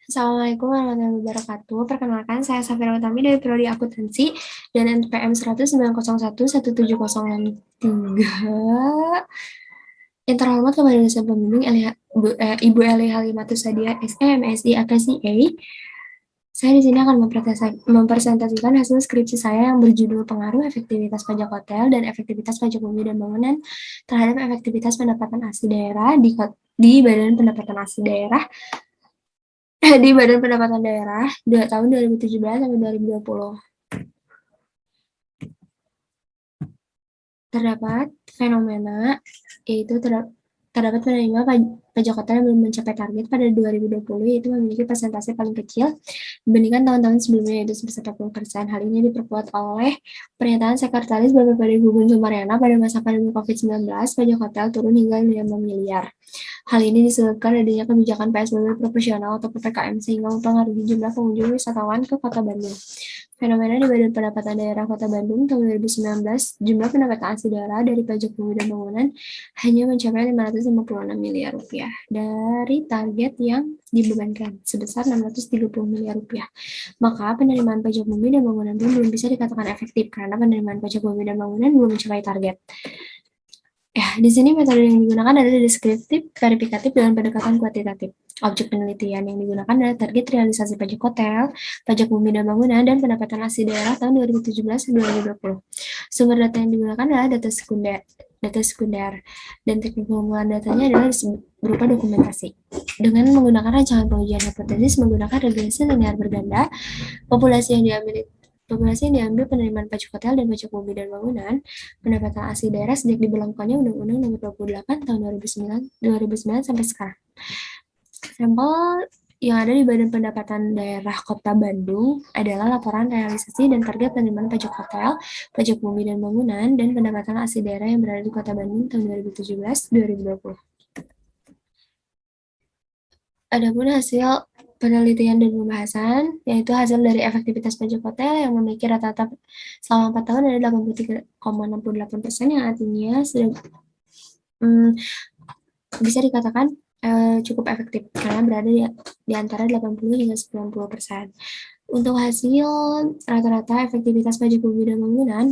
Assalamualaikum warahmatullahi wabarakatuh. Perkenalkan, saya Safira Utami dari Prodi Akuntansi dan NPM 109011703. Yang terhormat kepada dosen pembimbing Ibu Eli Halimatus Sadia SM, MSI, FSCA. Saya di sini akan mempresentasikan hasil skripsi saya yang berjudul Pengaruh Efektivitas Pajak Hotel dan Efektivitas Pajak Bumi dan Bangunan terhadap Efektivitas Pendapatan Asli Daerah di Badan Pendapatan Asli Daerah di Badan Pendapatan Daerah tahun 2017 sampai 2020. Terdapat fenomena yaitu terdapat penerima pajak hotel yang belum mencapai target pada 2020, yaitu memiliki persentase paling kecil dibandingkan tahun-tahun sebelumnya, yaitu sebesar 40%. Hal ini diperkuat oleh pernyataan Sekretaris BPPD Gubun Sumaryana pada masa pandemi COVID-19, pajak hotel turun hingga 5 miliar. Hal ini disebabkan adanya kebijakan PSBB proporsional atau PPKM sehingga mempengaruhi jumlah pengunjung wisatawan ke Kota Bandung. Fenomena di Badan Pendapatan Daerah Kota Bandung tahun 2019, jumlah pendapatan asli daerah dari pajak bumi dan bangunan hanya mencapai 556 miliar rupiah dari target yang dibebankan sebesar 630 miliar rupiah. Maka penerimaan pajak bumi dan bangunan pun belum bisa dikatakan efektif karena penerimaan pajak bumi dan bangunan belum mencapai target. Di sini metode yang digunakan adalah deskriptif, verifikatif, dan pendekatan kuantitatif. Objek penelitian yang digunakan adalah target realisasi pajak hotel, pajak bumi dan bangunan, dan pendapatan asli daerah tahun 2017-2020. Sumber data yang digunakan adalah data sekunder, dan teknik pengumpulan datanya adalah berupa dokumentasi. Dengan menggunakan rancangan pengujian hipotesis menggunakan regresi linear berganda, populasi yang diambil penerimaan pajak hotel dan pajak bumi dan bangunan, pendapatan asli daerah sejak diberlakukannya Undang-Undang Nomor 28 Tahun 2009 sampai sekarang. Sampel yang ada di Badan Pendapatan Daerah Kota Bandung adalah laporan realisasi dan target penerimaan pajak hotel, pajak bumi dan bangunan, dan pendapatan asli daerah yang berada di Kota Bandung tahun 2017-2020. Adapun hasil penelitian dan pembahasan, yaitu hasil dari efektivitas pajak hotel yang memiliki rata-rata selama 4 tahun ada 83,68%, yang artinya sudah bisa dikatakan cukup efektif karena berada di antara 80 hingga 90%. Untuk hasil rata-rata efektivitas pajak bumi dan bangunan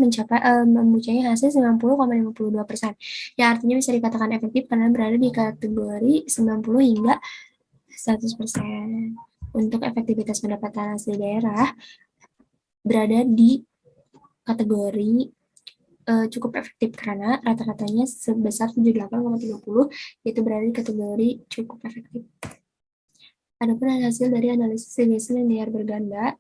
mempunyai hasil 90,52%, yang artinya bisa dikatakan efektif karena berada di kategori 90 hingga 100%. Untuk efektivitas pendapatan asli daerah berada di kategori cukup efektif karena rata-ratanya sebesar 78,30, yaitu berada di kategori cukup efektif. Adapun hasil dari analisis regresi linear berganda,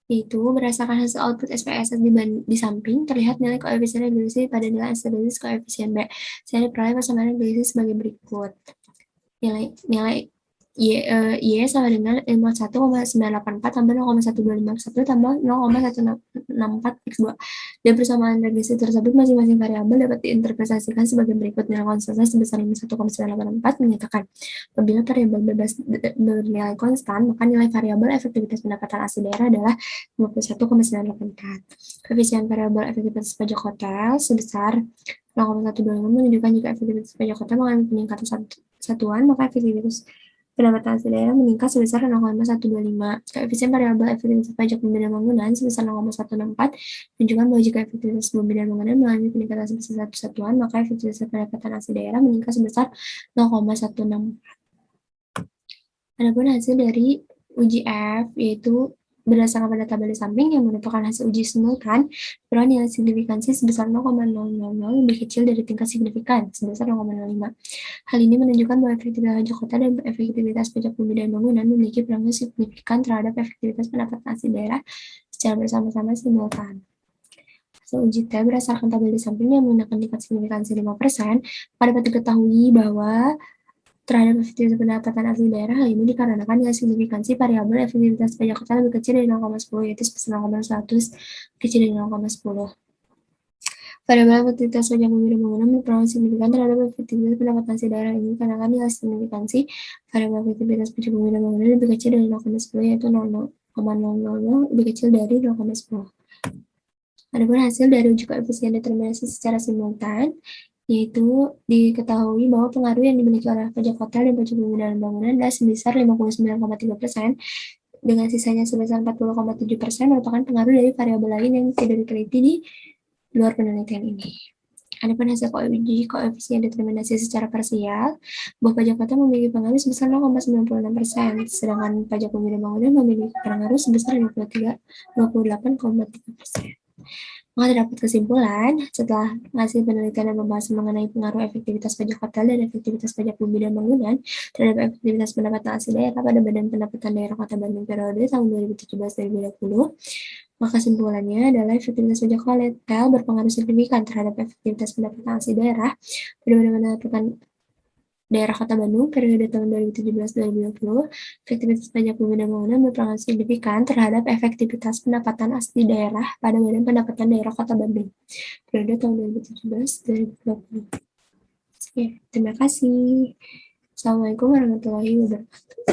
yaitu berdasarkan hasil output SPSS di samping, terlihat nilai koefisien regresi pada nilai analisis koefisien B. Saya diperoleh persamaan regresi sebagai berikut. Nilai Y sama dengan 51,984 tambah 0,1251 tambah 0,164 X2. Dan persamaan regresi tersebut masing-masing variabel dapat diinterpretasikan sebagai berikut. Nilai konstanta sebesar 51,984 menyatakan apabila variabel bebas bernilai konstan, maka nilai variabel efektivitas pendapatan asli daerah adalah 51,984. Koefisien variabel efektivitas pajak hotel sebesar 0,125 menunjukkan jika efektivitas pajak hotel mengalami peningkatan satuan, maka efektivitas pendapatan asli daerah meningkat sebesar 0,125. Koefisien variabel efektivitas pajak bumi dan bangunan sebesar 0,164 menunjukkan bahwa jika efektivitas bumi dan bangunan mengalami peningkatan sebesar satu satuan, maka efektivitas pendapatan asli daerah meningkat sebesar 0,164. Adapun hasil dari uji F, yaitu berdasarkan pada tabel di samping yang merupakan hasil uji simultan, berada nilai signifikansi sebesar 0,000 lebih kecil dari tingkat signifikan sebesar 0,05. Hal ini menunjukkan bahwa efektivitas pajak hotel dan efektivitas pajak bumi dan bangunan memiliki pengaruh signifikan terhadap efektivitas pendapatan asli daerah secara bersama-sama simultan. Hasil uji T berdasarkan tabel di samping yang menggunakan tingkat signifikansi 5%, dapat diketahui bahwa terhadap efektivitas pendapatan asli daerah, hal ini dikarenakan nilai signifikansi variabel efektivitas pajak hotel lebih kecil dari 0,10, yaitu sebesar 0,100 kecil dari 0,10. Variabel efektivitas pajak bumi dan bangunan berpengaruh signifikan terhadap efektivitas pendapatan si daerah ini karena kan nilai signifikansi variabel efektivitas pajak bumi dan bangunan lebih kecil dari 0,10 yaitu 0,000 lebih kecil dari 0,10. Adapun hasil dari uji koefisien determinasi secara simultan, yaitu diketahui bahwa pengaruh yang dimiliki oleh pajak hotel dan pajak bumi dan bangunan adalah sebesar 59,3%, dengan sisanya sebesar 40,7% merupakan pengaruh dari variabel lain yang tidak diteliti di luar penelitian ini. Adapun hasil uji koefisien determinasi secara parsial, bahwa pajak hotel memiliki pengaruh sebesar 0,96%, sedangkan pajak bumi dan bangunan memiliki pengaruh sebesar 28,3%. Maka terdapat kesimpulan, setelah hasil penelitian dan pembahasan mengenai pengaruh efektivitas pajak hotel dan efektivitas pajak bumi dan bangunan terhadap efektivitas pendapatan asli daerah pada Badan Pendapatan Daerah Kota Bandung periode tahun 2017-2020, maka kesimpulannya adalah efektivitas pajak hotel berpengaruh signifikan terhadap efektivitas pendapatan asli daerah pada Badan Pendapatan Daerah Kota Bandung periode tahun 2017-2020, efektivitas pajak bumi dan bangunan berpengaruh signifikan terhadap efektivitas pendapatan asli daerah pada Badan Pendapatan Daerah Kota Bandung periode tahun 2017-2020. Terima kasih. Assalamualaikum warahmatullahi wabarakatuh.